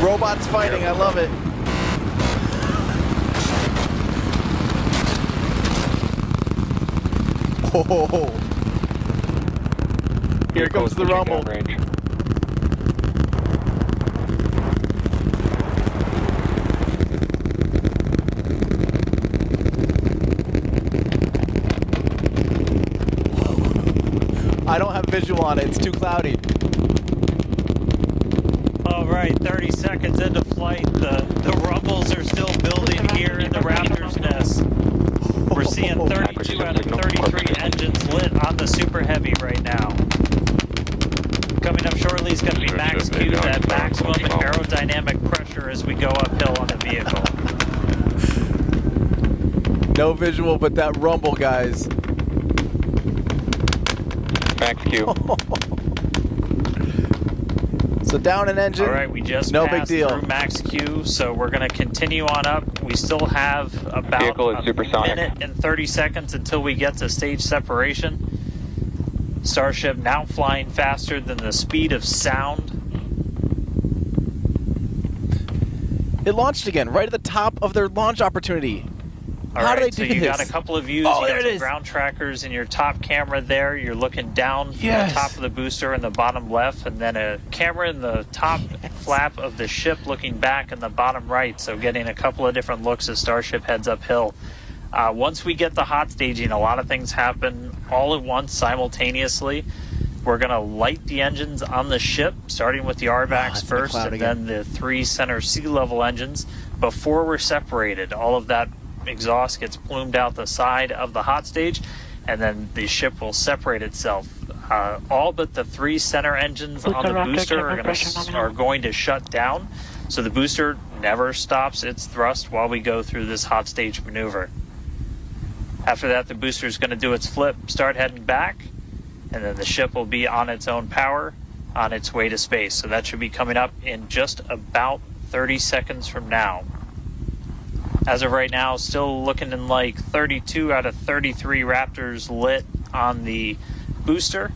Robots fighting, I love it. Oh. Here comes the rumble. I don't have visual on it, it's too cloudy. All right, 30 seconds into flight. The rumbles are still building here in the Raptor's nest. We're seeing 32 out of 33 engines lit on the Super Heavy right now. Coming up shortly is going to be max Q, that maximum aerodynamic pressure as we go uphill on the vehicle. No visual, but that rumble, guys. Max Q. So down an engine. All right, we just no passed big deal. through max Q, so we're going to continue on up. We still have about a minute and 30 seconds until we get to stage separation. Starship now flying faster than the speed of sound. It launched again, right at the top of their launch opportunity. How do they do so you this? got a couple of views. Oh, you there got it the is. ground trackers in your top camera there. You're looking down from the top of the booster in the bottom left, and then a camera in the top flap of the ship looking back in the bottom right. So getting a couple of different looks as Starship heads uphill. Once we get the hot staging, a lot of things happen all at once simultaneously. We're going to light the engines on the ship, starting with the RVACs first, and then the 3 center sea level engines before we're separated. All of that exhaust gets plumed out the side of the hot stage, and then the ship will separate itself. All but the 3 center engines on the booster are going to shut down, so the booster never stops its thrust while we go through this hot stage maneuver. After that, the booster is going to do its flip, start heading back, and then the ship will be on its own power on its way to space. So that should be coming up in just about 30 seconds from now. As of right now, still looking in like 32 out of 33 Raptors lit on the booster.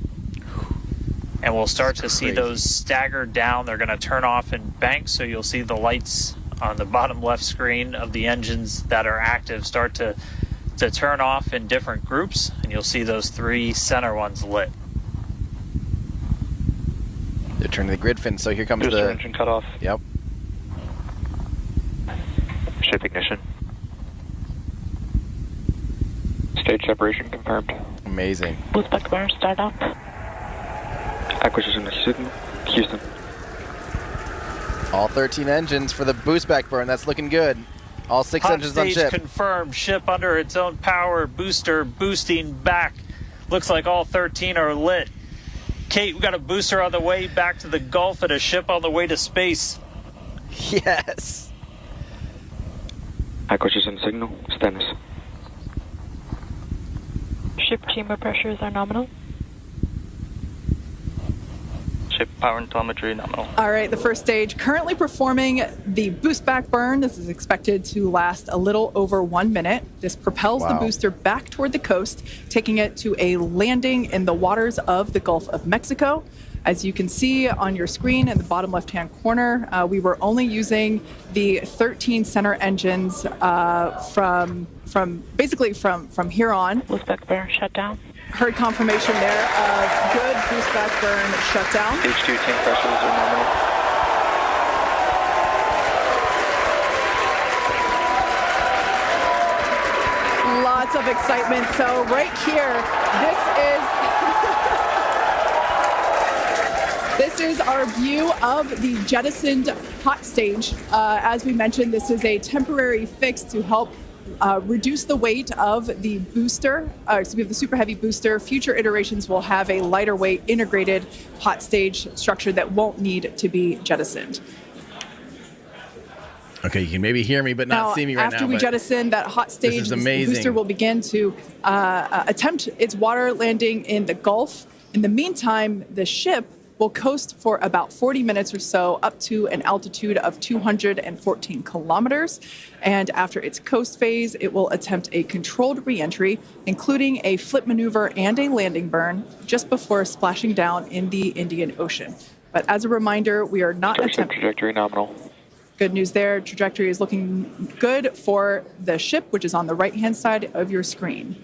And we'll start to see those stagger down. They're going to turn off in banks, so you'll see the lights on the bottom left screen of the engines that are active start to turn off in different groups, and you'll see those 3 center ones lit. They're turning the grid fin, so here comes booster the engine cut off. Yep. Ship ignition. Stage separation confirmed. Amazing. Boost back burn start up. Acquisition of signal. Houston. All 13 engines for the boost back burn. That's looking good. All 6 engines on ship. Confirmed. Ship under its own power. Booster boosting back. Looks like all 13 are lit. Kate, we got a booster on the way back to the Gulf and a ship on the way to space. Yes. Acquisition signal. Stennis. Ship chamber pressures are nominal. Ship power and telemetry nominal. All right, the first stage currently performing the boost back burn. This is expected to last a little over 1 minute. This propels the booster back toward the coast, taking it to a landing in the waters of the Gulf of Mexico. As you can see on your screen in the bottom left-hand corner, we were only using the 13 center engines from here on. Boost back burn shut down. Heard confirmation there of good boost back burn shutdown. H2 tank pressures are nominal. Lots of excitement. So right here, this is our view of the jettisoned hot stage. As we mentioned, this is a temporary fix to help reduce the weight of the booster, the Super Heavy booster. Future iterations will have a lighter weight integrated hot stage structure that won't need to be jettisoned. Okay, you can maybe hear me, but not see me right now. After we jettison that hot stage, the booster will begin to attempt its water landing in the Gulf. In the meantime, the ship will coast for about 40 minutes or so up to an altitude of 214 kilometers. And after its coast phase, it will attempt a controlled re-entry, including a flip maneuver and a landing burn just before splashing down in the Indian Ocean. But as a reminder, we are not Starship attempting... trajectory nominal. Good news there. Trajectory is looking good for the ship, which is on the right-hand side of your screen.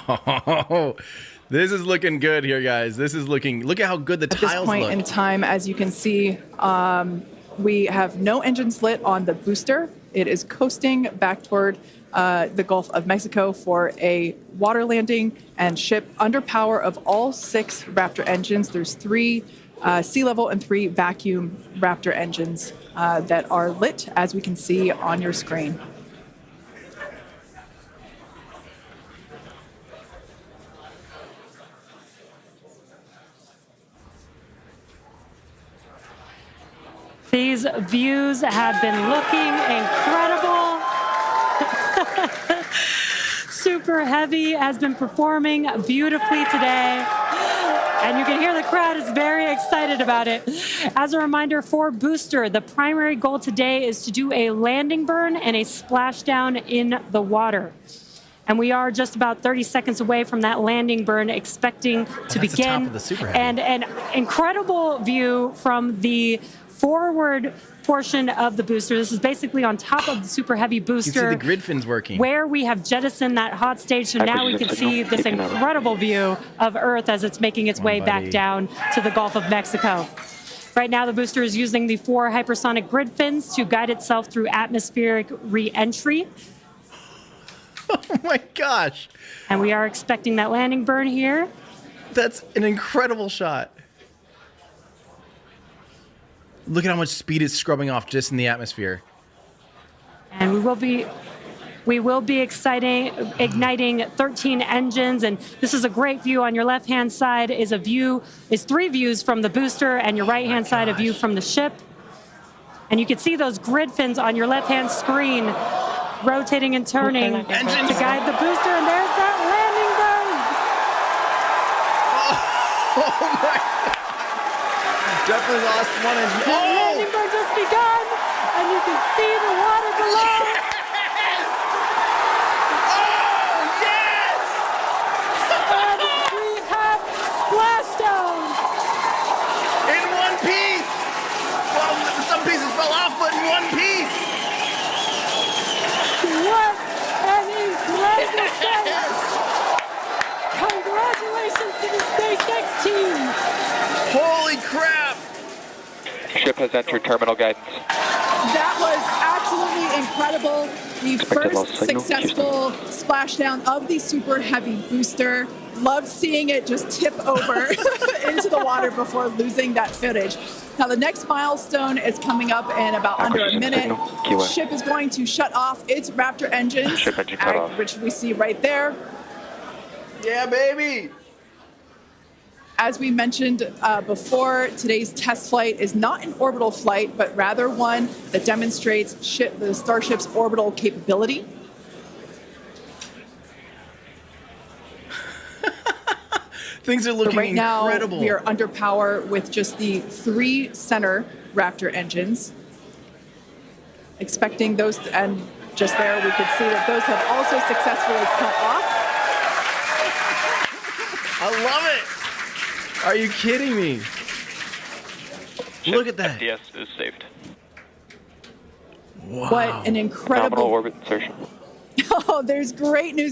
Oh, this is looking good here, guys. This is looking... Look at how good the tiles look. At this point in time, as you can see, we have no engines lit on the booster. It is coasting back toward the Gulf of Mexico for a water landing and ship under power of all 6 Raptor engines. There's 3 sea level and 3 vacuum Raptor engines that are lit, as we can see on your screen. These views have been looking incredible. Super Heavy has been performing beautifully today. And you can hear the crowd is very excited about it. As a reminder for Booster, the primary goal today is to do a landing burn and a splashdown in the water. And we are just about 30 seconds away from that landing burn, expecting to begin. The top of the Super Heavy. And an incredible view from the forward portion of the booster. This is basically on top of the Super Heavy booster. You can see the grid fins working. Where we have jettisoned that hot stage, so now we can see this incredible view of Earth as it's making its way back down to the Gulf of Mexico. Right now, the booster is using the 4 hypersonic grid fins to guide itself through atmospheric re-entry. Oh my gosh. And we are expecting that landing burn here. That's an incredible shot. Look at how much speed it's scrubbing off just in the atmosphere. And we will be igniting 13 engines, and this is a great view. On your left-hand side is 3 views from the booster, and your right-hand side a view from the ship. And you can see those grid fins on your left-hand screen rotating and turning to guide the booster, and there's that landing burn. Oh my God. Definitely lost one engine. The landing burn just begun, and you can see the water below. Oh, yes! And we have splashdown. In one piece! Well, some pieces fell off, but in one piece! What an incredible sight! Congratulations to the Spacex team! Holy crap! Ship has entered terminal guidance. That was absolutely incredible. The Expected loss first signal, successful splashdown of the Super Heavy booster. Loved seeing it just tip over into the water before losing that footage. Now the next milestone is coming up in about under a minute. Signal, Ship is going to shut off its Raptor engines, Ship engine cut off. which we see right there. Yeah, baby! As we mentioned before, today's test flight is not an orbital flight, but rather one that demonstrates the Starship's orbital capability. Things are looking right incredible. Now, we are under power with just the 3 center Raptor engines. Expecting those, and just there we could see that those have also successfully cut off. I love it! Are you kidding me? Look at that. FDS is saved. Wow. What an incredible... Nominal orbit insertion. Oh, there's great news.